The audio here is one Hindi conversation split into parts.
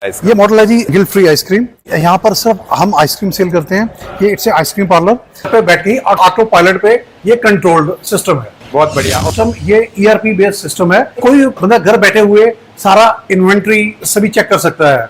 ये मॉडल है जी गिल्ट फ्री आइसक्रीम। यहाँ पर सिर्फ हम आइसक्रीम सेल करते हैं। ये इट्स आइसक्रीम पार्लर पे बैठी और ऑटो पायलट पे ये कंट्रोल्ड सिस्टम है। बहुत बढ़िया। सिस्टम ये ERP बेस्ड सिस्टम है। कोई बंदा घर बैठे हुए सारा इन्वेंट्री सभी चेक कर सकता है।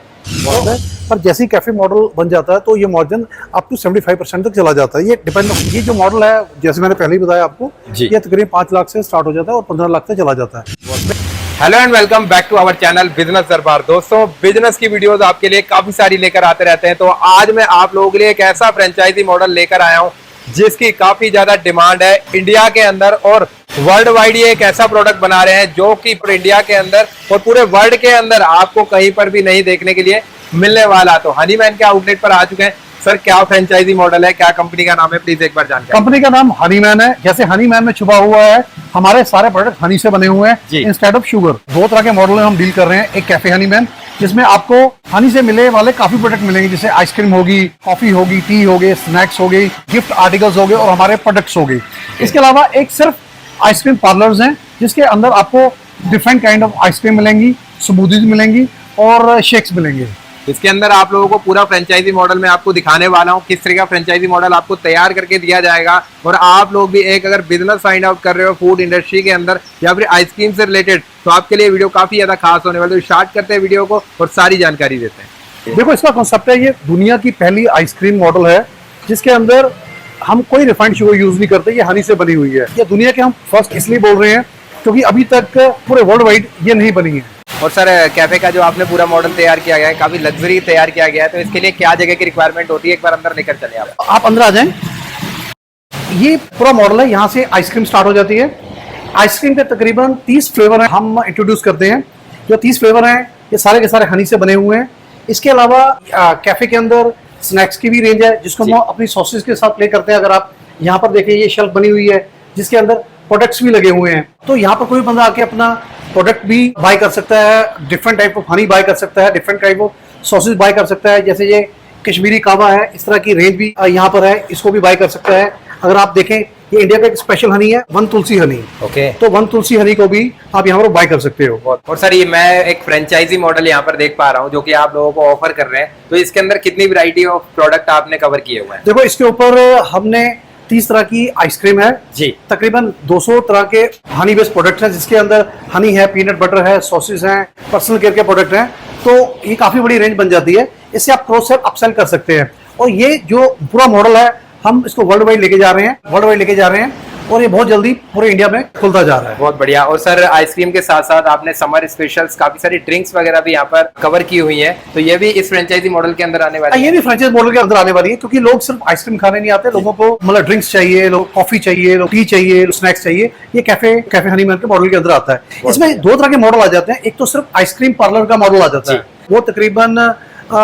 पर जैसे ही कैफे मॉडल बन जाता है तो ये मार्जिन अप टू 75% तक चला जाता है। ये डिपेंड, ये जो मॉडल है जैसे मैंने पहले ही बताया आपको, ये तकरीबन 5 लाख से स्टार्ट हो जाता है और 15 लाख तक चला जाता है। Hello and welcome back to our channel business Darbar. दोस्तों, बिजनेस की वीडियोस आपके लिए काफी सारी लेकर आते रहते हैं। तो आज मैं आप लोगों के लिए एक ऐसा फ्रेंचाइजी मॉडल लेकर आया हूं जिसकी काफी ज्यादा डिमांड है इंडिया के अंदर और वर्ल्ड वाइड। ये एक ऐसा प्रोडक्ट बना रहे हैं जो कि पूरे इंडिया के अंदर और पूरे वर्ल्ड के अंदर आपको कहीं पर भी नहीं देखने के लिए मिलने वाला। तो हनीमैन के आउटलेट पर आ चुके हैं। सर, क्या फ्रेंचाइजी मॉडल है, क्या कंपनी का नाम है, प्लीज एक बार जानकारी। कंपनी का नाम हनीमैन है। जैसे हनीमैन में छुपा हुआ है, हमारे सारे प्रोडक्ट हनी से बने हुए हैं इंस्टेड ऑफ शुगर। 2 तरह के मॉडल हम डील कर रहे हैं। एक कैफे हनीमैन जिसमें आपको हनी से मिलने वाले काफी प्रोडक्ट मिलेंगे, जैसे आइसक्रीम होगी, कॉफी होगी, टी हो गए, स्नैक्स हो गई, गिफ्ट आर्टिकल्स हो गए और हमारे प्रोडक्ट्स हो गए। इसके अलावा एक सिर्फ आइसक्रीम पार्लर्स हैं जिसके अंदर आपको डिफरेंट काइंड ऑफ आइसक्रीम मिलेंगी, स्मूदीज मिलेंगी और शेक्स मिलेंगे। इसके अंदर आप लोगों को पूरा फ्रेंचाइजी मॉडल में आपको दिखाने वाला हूं किस तरह का फ्रेंचाइजी मॉडल आपको तैयार करके दिया जाएगा। और आप लोग भी एक अगर बिजनेस फाइंड आउट कर रहे हो फूड इंडस्ट्री के अंदर या फिर आइसक्रीम से रिलेटेड, तो आपके लिए वीडियो काफी ज्यादा खास होने वाली है। तो स्टार्ट करते हैं वीडियो को और सारी जानकारी देते हैं। देखो, इसका कॉन्सेप्ट है, ये दुनिया की पहली आइसक्रीम मॉडल है जिसके अंदर हम कोई रिफाइंड शुगर यूज नहीं करते। ये हनी से बनी हुई है। ये दुनिया के हम फर्स्ट इसलिए बोल रहे हैं क्योंकि अभी तक पूरे वर्ल्ड वाइड ये नहीं बनी है। और सर, कैफे का जो आपने पूरा मॉडल तैयार किया गया है, काफी लग्जरी तैयार किया गया है, तो इसके लिए क्या जगह की रिक्वायरमेंट होती है, एक बार अंदर लेकर चले आप अंदर आ जाएं। ये पूरा मॉडल है, यहाँ से आइसक्रीम स्टार्ट हो जाती है। आइसक्रीम के तकरीबन 30 फ्लेवर हैं हम इंट्रोड्यूस करते हैं। जो 30 फ्लेवर हैं ये सारे के सारे हनी से बने हुए हैं। इसके अलावा कैफे के अंदर स्नैक्स की भी रेंज है जिसको हम अपनी सॉसेज के साथ प्ले करते हैं। अगर आप यहाँ पर देखें, ये शेल्फ बनी हुई है जिसके अंदर प्रोडक्ट्स भी लगे हुए हैं। तो यहाँ पर कोई बंदा आके अपना प्रोडक्ट भी बाय कर सकता है, different type of honey buy कर सकता है, different type of sausage buy कर सकता है। जैसे ये कश्मीरी कावा है, इस तरह की रेंज भी यहाँ पर है, इसको भी बाय कर सकता है। अगर आप देखें, ये इंडिया का एक स्पेशल हनी है, वन तुलसी हनी। तो वन तुलसी हनी को भी आप यहाँ पर बाय कर सकते हो। और सर, ये मैं एक फ्रेंचाइजी मॉडल यहाँ पर देख पा रहा हूँ जो कि आप लोगों को ऑफर कर रहे हैं। तो इसके अंदर कितनी वैरायटी ऑफ प्रोडक्ट आपने कवर किए हुए हैं? देखो, इसके ऊपर हमने 30 तरह की आइसक्रीम है जी, तकरीबन 200 तरह के हनी बेस्ड प्रोडक्ट हैं जिसके अंदर हनी है, पीनट बटर है, सॉसेस हैं, पर्सनल केयर के प्रोडक्ट हैं। तो ये काफी बड़ी रेंज बन जाती है। इससे आप क्रॉस सेल अपसेल कर सकते हैं। और ये जो पूरा मॉडल है हम इसको वर्ल्ड वाइड लेके जा रहे हैं और ये बहुत जल्दी पूरे इंडिया में खुलता जा रहा है। बहुत बढ़िया। और सर, आइसक्रीम के साथ साथ आपने समर स्पेशल्स, काफी सारी ड्रिंक्स वगैरह भी यहाँ पर कवर की हुई है। तो ये भी इस फ्रेंचाइजी मॉडल के अंदर आने वाली है? ये भी फ्रेंचाइजी मॉडल के अंदर आने वाली है क्योंकि लोग सिर्फ आइसक्रीम खाने नहीं आते, लोगों को मतलब ड्रिंक्स चाहिए, लोग कॉफी चाहिए, लोग टी चाहिए, स्नैक्स चाहिए। ये कैफे हनीमैन के मॉडल के अंदर आता है। इसमें 2 तरह के मॉडल आ जाते हैं। एक तो सिर्फ आइसक्रीम पार्लर का मॉडल आ जाता है, वो तकरीबन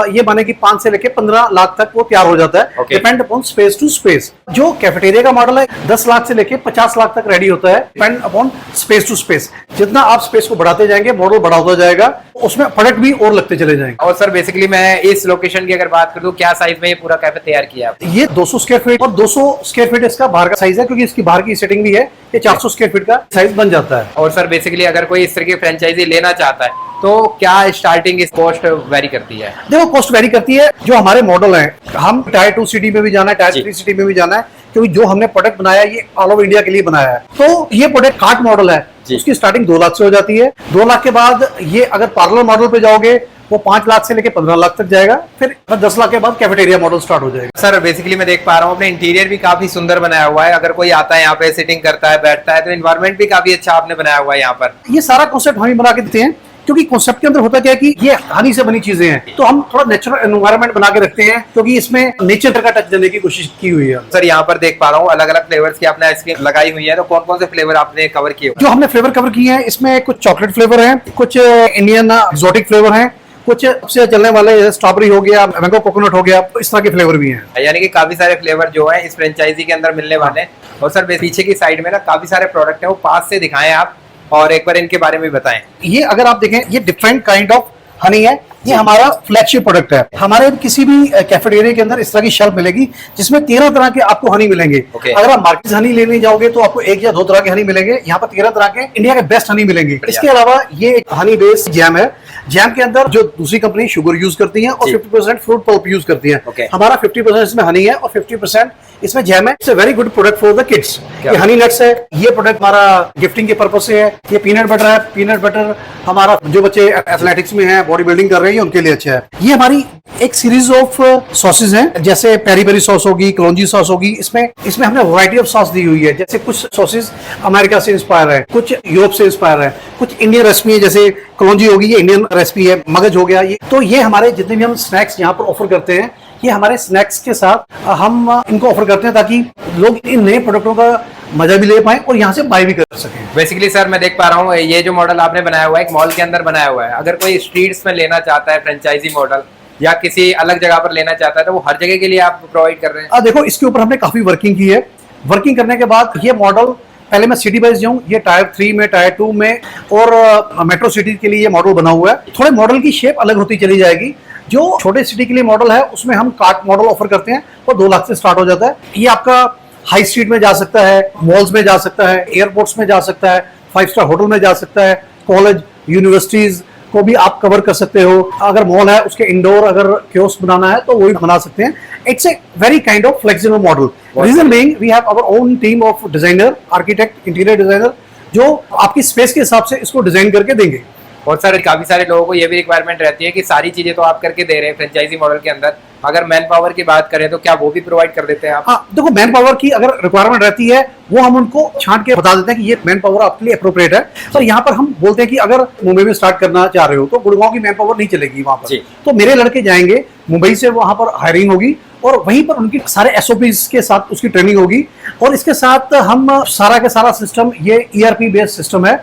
ये माने कि 5 से लेके 15 लाख तक वो तैयार हो जाता है, depend upon space to space. जो कैफेटेरिया का मॉडल है 10 लाख से लेके 50 लाख तक रेडी होता है, depend upon space to space. जितना आप स्पेस को बढ़ाते जाएंगे मॉडल बड़ा होता जाएगा, उसमें प्रोडक्ट भी और लगते चले जाएंगे। और सर, बेसिकली मैं इस लोकेशन की अगर बात करूं, क्या साइज में ये पूरा कैफे तैयार किया है? ये 200 स्क्वायर फीट और 200 स्क्वायर फीट इसका बाहर का साइज है क्योंकि इसकी बाहर की सेटिंग भी है। ये 400 स्क्वायर फीट का साइज बन जाता है। और सर, बेसिकली अगर कोई इस तरह की फ्रेंचाइजी लेना चाहता है तो क्या स्टार्टिंग इस कॉस्ट वेरी करती है? देखो, कॉस्ट वेरी करती है। जो हमारे मॉडल हैं, हम टायर 2 सिटी में भी जाना है, टायर 3 सिटी में भी जाना है, क्योंकि जो हमने प्रोडक्ट बनाया ये ऑल ओवर इंडिया के लिए बनाया है। तो ये प्रोडक्ट कार्ट मॉडल है, उसकी स्टार्टिंग 2 लाख से हो जाती है। 2 लाख के बाद ये अगर पार्लर मॉडल पे जाओगे वो 5 लाख से लेके 15 लाख तक जाएगा। फिर 10 लाख के बाद कैफेटेरिया मॉडल स्टार्ट हो जाएगा। सर, बेसिकली मैं देख पा रहा हूँ अपने इंटीरियर भी काफी सुंदर बनाया हुआ है। अगर कोई आता है यहाँ पे सिटिंग करता है, बैठता है, तो एनवायरनमेंट भी काफी अच्छा आपने बनाया हुआ है यहाँ पर। ये सारा कॉन्सेप्ट हम ही बना के देते हैं क्योंकि कॉन्सेप्ट के अंदर होता क्या है कि ये हनी से बनी चीजें हैं, तो हम थोड़ा नेचुरल एनवायरनमेंट बना के रखते हैं क्योंकि इसमें नेचर का टच देने की कोशिश की हुई है। सर, यहाँ पर देख पा रहा हूँ अलग अलग फ्लेवर्स की आपने आइसक्रीम लगाई हुई है। तो कौन कौन से फ्लेवर आपने कवर किए? जो हमने फ्लेवर कवर किए हैं इसमें कुछ चॉकलेट फ्लेवर है, कुछ इंडियन एक्सोटिक फ्लेवर है, कुछ सबसे चलने वाले स्ट्रॉबेरी हो गया, मैंगो कोकोनट हो गया, इस तरह के फ्लेवर भी हैं। यानी कि काफी सारे फ्लेवर जो है इस फ्रेंचाइजी के अंदर मिलने वाले हैं। और सर, पीछे की साइड में ना काफी सारे प्रोडक्ट है, वो पास से दिखाएं आप और एक बार इनके बारे में बताएं। ये अगर आप देखें, ये डिफरेंट काइंड ऑफ हनी है। ये हमारा फ्लैगशिप प्रोडक्ट है। हमारे किसी भी कैफेटेरिया के अंदर इस तरह की शेल्फ मिलेगी जिसमें 13 तरह के आपको हनी मिलेंगे। अगर आप मार्केट हनी लेने जाओगे तो आपको 1 या 2 तरह के हनी मिलेंगे, यहाँ पर 13 तरह के इंडिया के बेस्ट हनी मिलेंगे। इसके अलावा ये एक हनी बेस्ड जैम है। जैम के अंदर जो दूसरी कंपनी शुगर यूज करती है और 50% फ्रूट पल्प यूज करती है, हमारा 50% इसमें हनी है और 50% इसमें जैम है। It's a very good product for the kids. ये हनी नट्स है, ये प्रोडक्ट हमारा गिफ्टिंग के पर्पज से है। ये पीनट बटर है, पीनट बटर हमारा जो बच्चे एथलेटिक्स में हैं, बॉडी बिल्डिंग कर रहे हैं, उनके लिए अच्छा है। ये हमारी एक सीरीज ऑफ सॉसेज हैं, जैसे पेरी पेरी सॉस होगी, क्लोंजी सॉस होगी। इसमें हमने वैरायटी ऑफ सॉस दी हुई है। जैसे कुछ सॉसेज अमेरिका से इंस्पायर है, कुछ यूरोप से इंस्पायर है, कुछ इंडियन रेसिपी है, जैसे क्लोंजी होगी, ये इंडियन रेसिपी है, मगज हो गया ये। तो ये हमारे जितने भी हम स्नैक्स यहाँ पर ऑफर करते हैं, ये हमारे स्नैक्स के साथ हम इनको ऑफर करते हैं ताकि लोग इन नए प्रोडक्टों का मजा भी ले पाए और यहाँ से बाय भी कर सकें। बेसिकली सर मैं देख पा रहा हूँ ये जो मॉडल आपने बनाया हुआ है एक मॉल के अंदर बनाया हुआ है। अगर कोई स्ट्रीट्स में लेना चाहता है फ्रेंचाइजी मॉडल या किसी अलग जगह पर लेना चाहता है तो वो हर जगह के लिए आप प्रोवाइड कर रहे हैं? देखो, इसके ऊपर हमने काफी वर्किंग की है। वर्किंग करने के बाद ये मॉडल, पहले मैं सिटी वाइज जाऊँ, ये टायर 3 में, टायर 2 में और मेट्रो सिटी के लिए ये मॉडल बना हुआ है। थोड़े मॉडल की शेप अलग होती चली जाएगी। जो छोटे सिटी के लिए मॉडल है उसमें हम कार्ट मॉडल ऑफर करते हैं और 2 लाख से स्टार्ट हो जाता है। ये आपका हाई स्ट्रीट में जा सकता है, मॉल्स में जा सकता है, एयरपोर्ट्स में जा सकता है, 5 स्टार होटल में जा सकता है, कॉलेज यूनिवर्सिटीज को भी आप कवर कर सकते हो। अगर मॉल है उसके इंडोर अगर कियोस्क बनाना है तो वो भी बना सकते हैं। It's a very kind of flexible model. Reason being we have our own team of designer, architect, interior designer जो आपकी स्पेस के हिसाब से इसको डिजाइन करके देंगे। और सर काफी सारे लोगों को ये भी रिक्वायरमेंट रहती है कि सारी चीजें तो आप करके दे रहे हैं फ्रेंचाइजी मॉडल के अंदर, अगर मैन पावर की बात करें तो क्या वो भी प्रोवाइड कर देते हैं आप? हाँ, देखो, मैन पावर की अगर रिक्वायरमेंट रहती है वो हम उनको छांट के बता देते हैं कि ये मैन पावर आपके लिए अप्रोप्रिएट है। सर यहाँ पर हम बोलते हैं कि अगर मुंबई में स्टार्ट करना चाह रहे हो तो गुड़गांव की मैन पावर नहीं चलेगी वहां पर, तो मेरे लड़के जाएंगे मुंबई से, वहां पर हायरिंग होगी और वहीं पर उनकी सारे एसओपीज के साथ उसकी ट्रेनिंग होगी। और इसके साथ हम सारा का सारा सिस्टम, ये ERP बेस्ड सिस्टम है।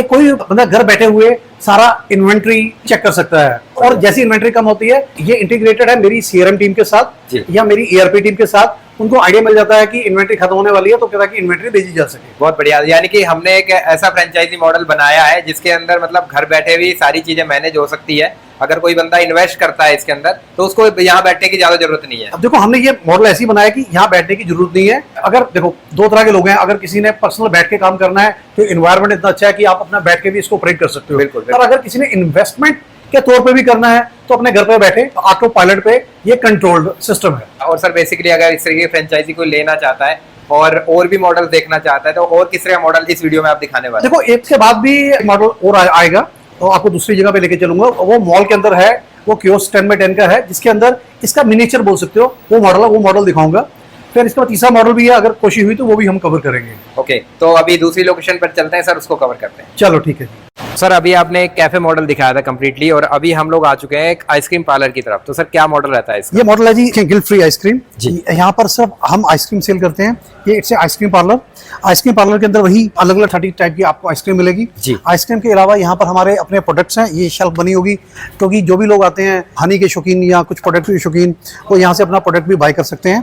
कोई बंदा घर बैठे हुए सारा इन्वेंट्री चेक कर सकता है और जैसी इन्वेंट्री कम होती है, ये इंटीग्रेटेड है मेरी CRM टीम के साथ या मेरी ERP टीम के साथ। उनको आइडिया मिल जाता है कि इन्वेंट्री खत्म होने वाली है तो क्या कि इन्वेंट्री भेजी जा सके। बहुत बढ़िया, यानी कि हमने एक ऐसा फ्रेंचाइजी मॉडल बनाया है जिसके अंदर मतलब घर बैठे भी सारी चीजें मैनेज हो सकती है। अगर कोई बंदा इन्वेस्ट करता है इसके अंदर तो उसको यहाँ बैठने की ज्यादा जरूरत नहीं है। अब देखो, हमने ये मॉडल ऐसी बनाया कि यहाँ बैठने की जरूरत नहीं है। अगर देखो 2 तरह के लोग हैं, अगर किसी ने पर्सनल बैठ के काम करना है तो इन्वायरमेंट इतना अच्छा है कि आप अपना बैठ के भी इसको ऑपरेट कर सकते हो। बिल्कुल। और अगर किसी ने इन्वेस्टमेंट के तौर पे भी करना है तो अपने घर पे बैठे ऑटो पायलट पे ये कंट्रोल्ड सिस्टम है। और सर बेसिकली अगर इस तरीके की फ्रेंचाइजी कोई लेना चाहता है और भी मॉडल देखना चाहता है तो और किस तरह का मॉडल इस वीडियो में आप दिखाने वाले? देखो, एक के बाद भी मॉडल और आएगा तो आपको दूसरी जगह पे लेके चलूंगा। वो मॉल के अंदर है, वो कियोस्क 10x10 का है जिसके अंदर इसका मिनिएचर बोल सकते हो, वो मॉडल है, वो मॉडल दिखाऊंगा। फिर इसका तीसरा मॉडल भी है, अगर कोशिश हुई तो वो भी हम कवर करेंगे। ओके, तो अभी दूसरी लोकेशन पर चलते हैं सर, उसको कवर करते हैं। चलो ठीक है जी। सर अभी आपने एक कैफे मॉडल दिखाया था कम्प्लीटली और अभी हम लोग आ चुके हैं एक आइसक्रीम पार्लर की तरफ। तो सर क्या मॉडल रहता है इसका? ये मॉडल है जी गिल्ट फ्री आइसक्रीम जी। यहाँ पर सब हम आइसक्रीम सेल करते हैं। ये it's ice cream parlour. Ice cream parlour के अंदर वही अलग अलग 30 टाइप की आपको आइसक्रीम मिलेगी जी। आइसक्रीम के अलावा यहाँ पर हमारे अपने प्रोडक्ट्स हैं। ये शेल्फ बनी होगी क्योंकि जो भी लोग आते हैं हनी के शौकीन या कुछ प्रोडक्ट के शौकीन, वो यहाँ से अपना प्रोडक्ट भी बाय कर सकते हैं।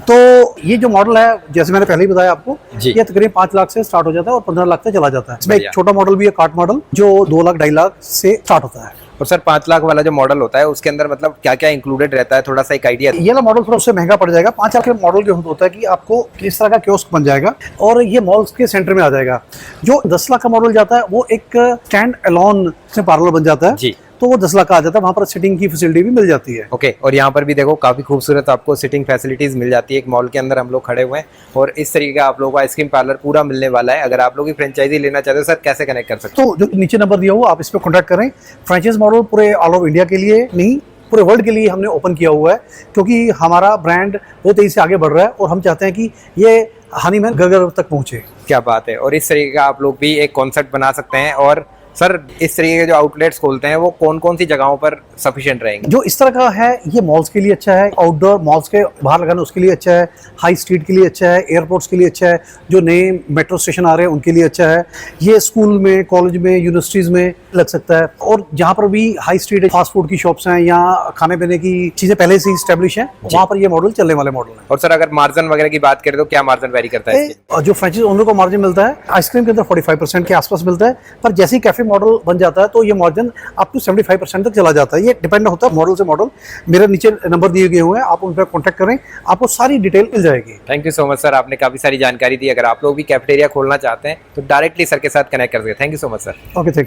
तो ये जो मॉडल है, जैसे मैंने पहले ही बताया आपको, ये तकरीबन 5 लाख से स्टार्ट हो जाता है और 15 लाख तक चला जाता है। इसमें एक छोटा मॉडल भी है, कार्ट मॉडल, जो 2 लाख 2.5 लाख से स्टार्ट होता है। और सर 5 लाख वाला जो मॉडल होता है उसके अंदर मतलब क्या क्या इंक्लूडेड रहता है, थोड़ा सा एक आइडिया? ये वाला मॉडल थोड़ा उससे महंगा पड़ जाएगा। 5 लाख के मॉडल जो होता है कि आपको किस तरह का कियोस्क बन जाएगा और ये मॉल्स के सेंटर में आ जाएगा। जो 10 लाख का मॉडल जाता है वो एक स्टैंड अलोन से पार्लर बन जाता है जी। तो वो 10 लाख का आ जाता है, वहाँ पर सिटिंग की फैसिलिटी भी मिल जाती है। ओके, और यहाँ पर भी देखो काफी खूबसूरत आपको सिटिंग फैसिलिटीज मिल जाती है। एक मॉल के अंदर हम लोग खड़े हुए हैं और इस तरीके का आप लोगों को आइसक्रीम पार्लर पूरा मिलने वाला है। अगर आप लोग की फ्रेंचाइजी लेना चाहते हो सर, कैसे कनेक्ट कर सकते हो? तो जो नीचे नंबर दिया हुआ, आप इस पर कॉन्टैक्ट करें। फ्रेंचाइज मॉडल पूरे ऑल ओवर इंडिया के लिए नहीं, पूरे वर्ल्ड के लिए हमने ओपन किया हुआ है क्योंकि हमारा ब्रांड बहुत तेजी से आगे बढ़ रहा है और हम चाहते हैं कि ये हनी मैन घर घर तक पहुंचे। क्या बात है। और इस तरीके का आप लोग भी एक कॉन्सेप्ट बना सकते हैं। और सर इस तरीके के जो आउटलेट्स खोलते हैं वो कौन कौन सी जगहों पर सफिशिएंट रहेंगे? जो इस तरह का है ये मॉल्स के लिए अच्छा है, आउटडोर मॉल्स के बाहर लगाना उसके लिए अच्छा है, हाई स्ट्रीट के लिए अच्छा है, एयरपोर्ट्स के लिए अच्छा है, जो नए मेट्रो स्टेशन आ रहे हैं उनके लिए अच्छा है, ये स्कूल में, कॉलेज में, यूनिवर्सिटीज़ में लग सकता है। और जहाँ पर भी हाई स्ट्रीट फास्ट फूड की शॉप्स हैं या खाने पीने की चीजें पहले से ही स्टैब्लिश हैं, वहाँ पर ये मॉडल चलने वाले मॉडल है। और सर अगर मार्जिन वगैरह की बात करें तो क्या मार्जिन वेरी करता है इसके? जो फ्रेंचाइज ओनर को मार्जिन मिलता है आइसक्रीम के अंदर 45% के आसपास मिलता है, पर जैसे ही कैफे मॉडल बन जाता है तो ये मार्जिन अप टू 75% तक चला जाता है। ये डिपेंड होता है मॉडल से मॉडल। मेरे नीचे नंबर दिए गए हुए हैं, आप उन पर कॉन्टैक्ट करें, आपको सारी डिटेल मिल जाएगी। Thank you so much sir, आपने काफी सारी जानकारी दी। अगर आप लोग भी कैफेटेरिया खोलना चाहते हैं तो डायरेक्टली सर के साथ कनेक्ट कर सकते हैं। Thank you so much sir. Okay, thank you.